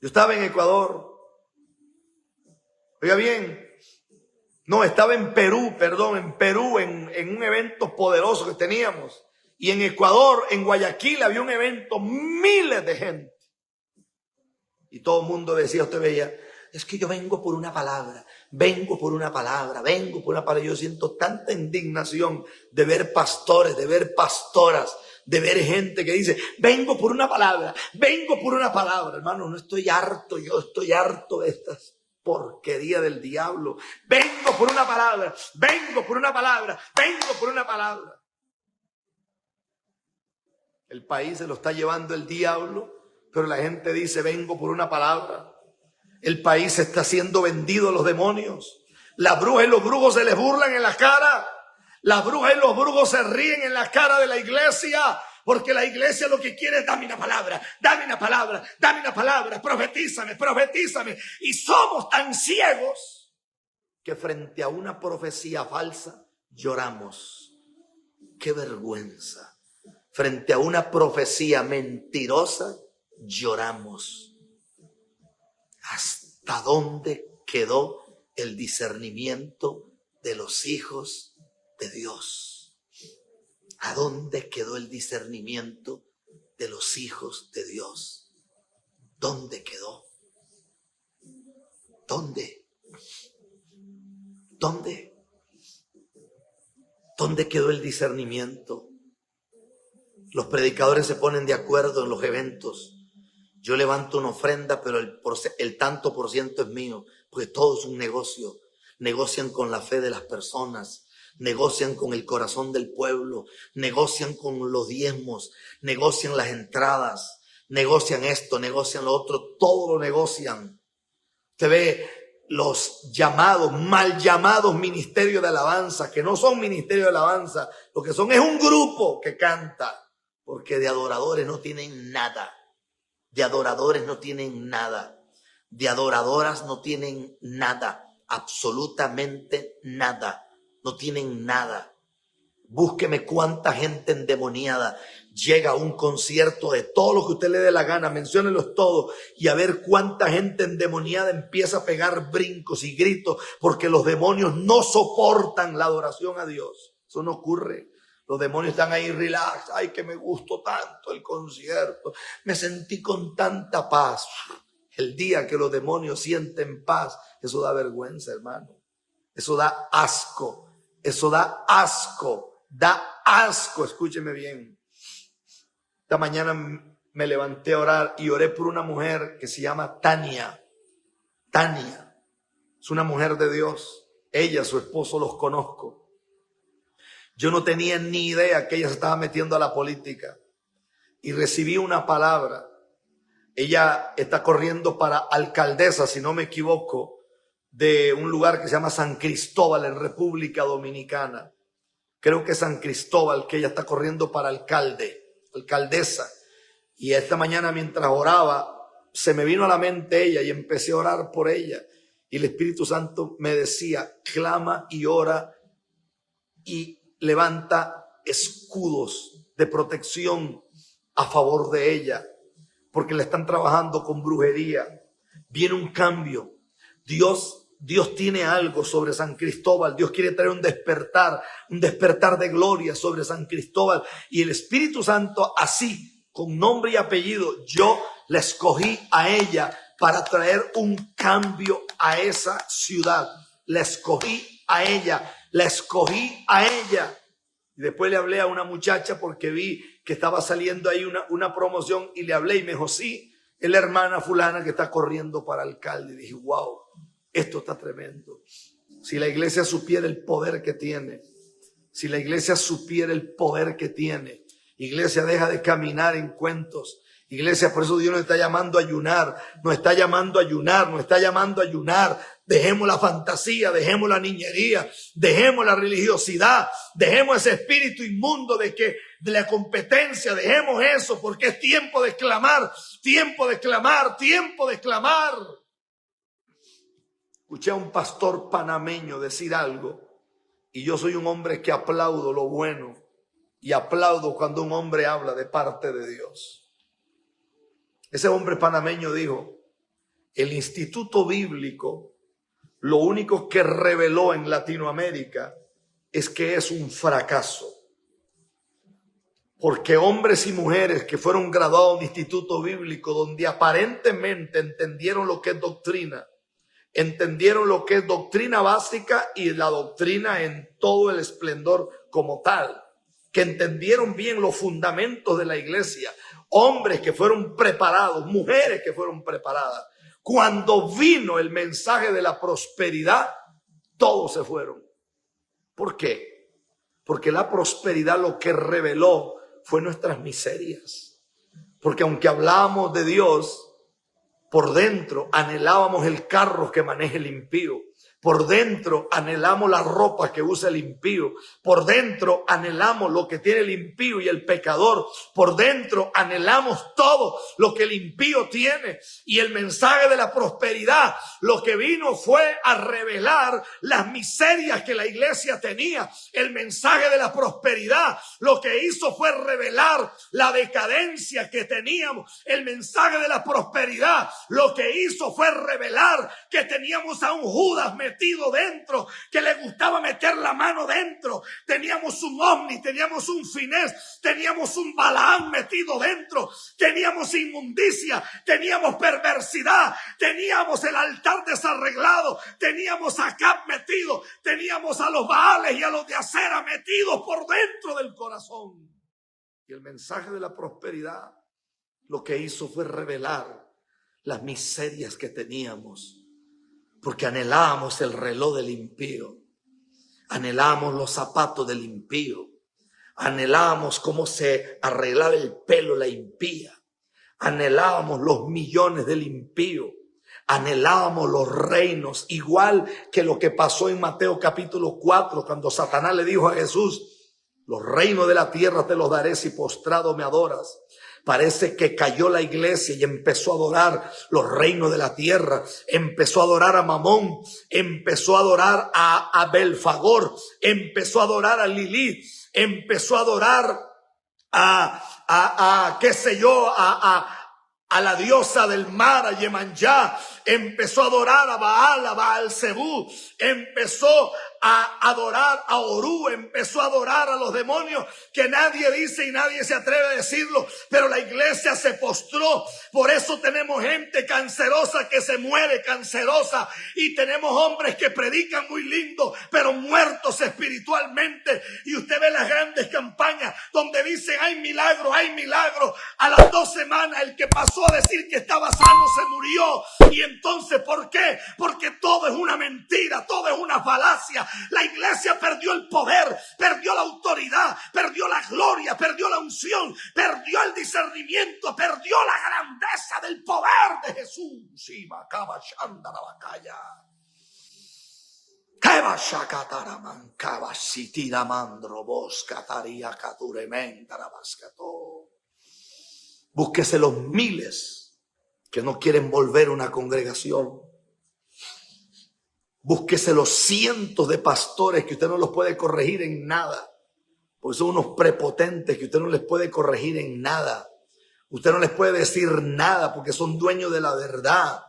Yo estaba en Ecuador. Oiga bien. No, estaba en Perú, en un evento poderoso que teníamos. Y en Ecuador, en Guayaquil, había un evento, miles de gente. Y todo el mundo decía, usted veía, es que yo vengo por una palabra, vengo por una palabra, vengo por una palabra. Yo siento tanta indignación de ver pastores, de ver pastoras, de ver gente que dice, vengo por una palabra, vengo por una palabra. Hermano, no estoy harto, yo estoy harto de estas porquería del diablo. Vengo por una palabra, vengo por una palabra, vengo por una palabra. El país se lo está llevando el diablo, pero la gente dice, vengo por una palabra. El país se está siendo vendido a los demonios. Las brujas y los brujos se les burlan en la cara. Las brujas y los brujos se ríen en la cara de la iglesia. Porque la iglesia lo que quiere es dame una palabra, dame una palabra, dame una palabra, profetízame, profetízame. Y somos tan ciegos que frente a una profecía falsa lloramos. ¡Qué vergüenza! Frente a una profecía mentirosa lloramos. ¿Hasta dónde quedó el discernimiento de los hijos de Dios? ¿A dónde quedó el discernimiento de los hijos de Dios? ¿Dónde quedó? ¿Dónde? ¿Dónde? ¿Dónde quedó el discernimiento? Los predicadores se ponen de acuerdo en los eventos. Yo levanto una ofrenda, pero el tanto por ciento es mío, porque todo es un negocio. Negocian con la fe de las personas. Negocian con el corazón del pueblo, negocian con los diezmos, negocian las entradas, negocian esto, negocian lo otro, todo lo negocian. Usted ve los llamados, mal llamados ministerios de alabanza, que no son ministerios de alabanza, lo que son es un grupo que canta, porque de adoradores no tienen nada, de adoradores no tienen nada, de adoradoras no tienen nada, absolutamente nada. No tienen nada. Búsqueme cuánta gente endemoniada llega a un concierto de todo lo que usted le dé la gana, menciónelos todos, y a ver cuánta gente endemoniada empieza a pegar brincos y gritos porque los demonios no soportan la adoración a Dios. Eso no ocurre. Los demonios están ahí relax. Ay, que me gustó tanto el concierto. Me sentí con tanta paz. El día que los demonios sienten paz, eso da vergüenza, hermano. Eso da asco. Eso da asco, escúcheme bien. Esta mañana me levanté a orar y oré por una mujer que se llama Tania. Tania es una mujer de Dios. Ella, su esposo, los conozco. Yo no tenía ni idea que ella se estaba metiendo a la política y recibí una palabra. Ella está corriendo para alcaldesa, si no me equivoco, de un lugar que se llama San Cristóbal en República Dominicana. Creo que es San Cristóbal que ella está corriendo para alcaldesa. Y esta mañana mientras oraba, se me vino a la mente ella y empecé a orar por ella. Y el Espíritu Santo me decía, clama y ora y levanta escudos de protección a favor de ella, porque le están trabajando con brujería. Viene un cambio. Dios tiene algo sobre San Cristóbal. Dios quiere traer un despertar de gloria sobre San Cristóbal. Y el Espíritu Santo, así, con nombre y apellido, yo la escogí a ella para traer un cambio a esa ciudad. La escogí a ella, la escogí a ella. Y después le hablé a una muchacha porque vi que estaba saliendo ahí una promoción y le hablé y me dijo, sí, es la hermana fulana que está corriendo para alcalde. Y dije, wow. Esto está tremendo. Si la iglesia supiera el poder que tiene, si la iglesia supiera el poder que tiene, iglesia, deja de caminar en cuentos. Iglesia, por eso Dios nos está llamando a ayunar, nos está llamando a ayunar, nos está llamando a ayunar. Dejemos la fantasía, dejemos la niñería, dejemos la religiosidad, dejemos ese espíritu inmundo de la competencia, dejemos eso, porque es tiempo de clamar, tiempo de clamar, tiempo de clamar. Escuché a un pastor panameño decir algo y yo soy un hombre que aplaudo lo bueno y aplaudo cuando un hombre habla de parte de Dios. Ese hombre panameño dijo, El Instituto Bíblico, lo único que reveló en Latinoamérica es que es un fracaso. Porque hombres y mujeres que fueron graduados de Instituto Bíblico, donde aparentemente entendieron lo que es doctrina, entendieron lo que es doctrina básica y la doctrina en todo el esplendor como tal, que entendieron bien los fundamentos de la iglesia, hombres que fueron preparados, mujeres que fueron preparadas. Cuando vino el mensaje de la prosperidad, todos se fueron. ¿Por qué? Porque la prosperidad lo que reveló fue nuestras miserias. Porque aunque hablábamos de Dios, por dentro anhelábamos el carro que maneja el impío. Por dentro anhelamos la ropa que usa el impío. Por dentro anhelamos lo que tiene el impío y el pecador. Por dentro anhelamos todo lo que el impío tiene. Y el mensaje de la prosperidad lo que vino fue a revelar las miserias que la iglesia tenía. El mensaje de la prosperidad lo que hizo fue revelar la decadencia que teníamos. El mensaje de la prosperidad lo que hizo fue revelar que teníamos a un Judas metido dentro, que le gustaba meter la mano dentro. Teníamos un Omni, teníamos un Finés, teníamos un Balaam metido dentro, teníamos inmundicia, teníamos perversidad, teníamos el altar desarreglado, teníamos a Acab metido, teníamos a los Baales y a los de Acera metidos por dentro del corazón. Y el mensaje de la prosperidad lo que hizo fue revelar las miserias que teníamos. Porque anhelábamos el reloj del impío, anhelábamos los zapatos del impío, anhelábamos cómo se arreglaba el pelo la impía, anhelábamos los millones del impío, anhelábamos los reinos, igual que lo que pasó en Mateo capítulo 4, cuando Satanás le dijo a Jesús: los reinos de la tierra te los daré si postrado me adoras. Parece que cayó la iglesia y empezó a adorar los reinos de la tierra. Empezó a adorar a Mamón. Empezó a adorar a Belfagor. Empezó a adorar a Lilith. Empezó a adorar qué sé yo, a la diosa del mar, a Yemanjá. Empezó a adorar a Baal Zebú. Empezó a adorar a Orú, empezó a adorar a los demonios que nadie dice y nadie se atreve a decirlo, pero la iglesia se postró. Por eso tenemos gente cancerosa que se muere cancerosa, y tenemos hombres que predican muy lindo pero muertos espiritualmente. Y usted ve las grandes campañas donde dicen hay milagro, hay milagro. A las 2 semanas el que pasó a decir que estaba sano se murió. Y entonces, ¿por qué? Porque todo es una mentira, todo es una falacia. La iglesia perdió el poder, perdió la autoridad, perdió la gloria, perdió la unción, perdió el discernimiento, perdió la grandeza del poder de Jesús. Búsquese los miles que no quieren volver a una congregación. Búsquese los cientos de pastores que usted no los puede corregir en nada, porque son unos prepotentes que usted no les puede corregir en nada. Usted no les puede decir nada porque son dueños de la verdad.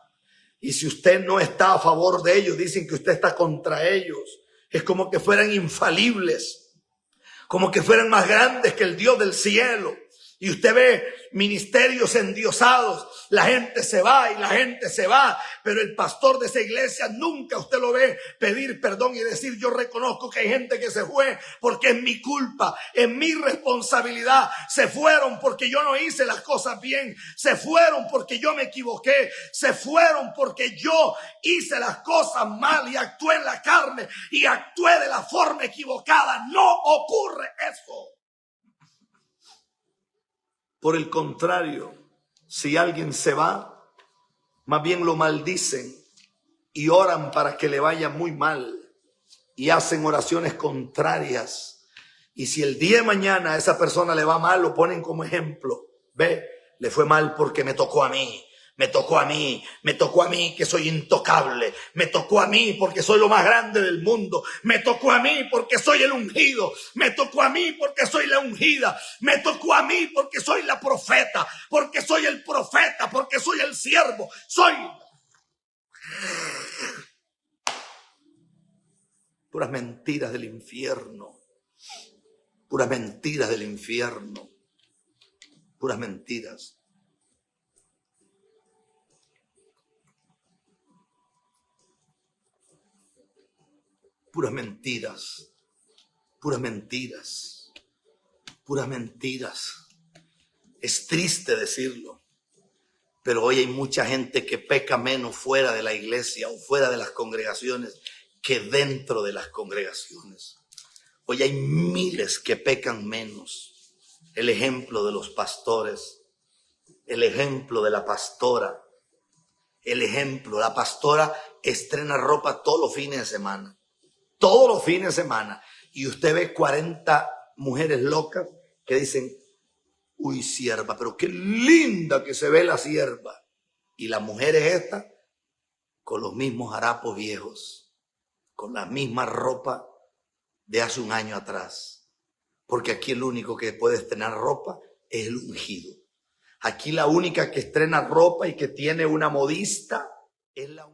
Y si usted no está a favor de ellos, dicen que usted está contra ellos. Es como que fueran infalibles, como que fueran más grandes que el Dios del cielo. Y usted ve ministerios endiosados, la gente se va y la gente se va, pero el pastor de esa iglesia nunca usted lo ve pedir perdón y decir: yo reconozco que hay gente que se fue porque es mi culpa, es mi responsabilidad. Se fueron porque yo no hice las cosas bien, se fueron porque yo me equivoqué, se fueron porque yo hice las cosas mal y actué en la carne y actué de la forma equivocada. No ocurre eso. Por el contrario, si alguien se va, más bien lo maldicen y oran para que le vaya muy mal y hacen oraciones contrarias. Y si el día de mañana a esa persona le va mal, lo ponen como ejemplo. Ve, le fue mal porque me tocó a mí. Me tocó a mí, que soy intocable. Me tocó a mí porque soy lo más grande del mundo. Me tocó a mí porque soy el ungido. Me tocó a mí porque soy la ungida. Me tocó a mí porque soy la profeta. Porque soy el profeta, porque soy el siervo. Soy... Puras mentiras del infierno. Puras mentiras del infierno. Puras mentiras. Puras mentiras. Puras mentiras. Puras mentiras. Es triste decirlo, pero hoy hay mucha gente que peca menos fuera de la iglesia o fuera de las congregaciones que dentro de las congregaciones. Hoy hay miles que pecan menos. El ejemplo de los pastores, el ejemplo de la pastora, el ejemplo, la pastora estrena ropa todos los fines de semana. Todos los fines de semana. Y usted ve 40 mujeres locas que dicen, uy, sierva, pero qué linda que se ve la sierva. Y la mujer es esta, con los mismos harapos viejos, con la misma ropa de hace un año atrás. Porque aquí el único que puede estrenar ropa es el ungido. Aquí la única que estrena ropa y que tiene una modista es la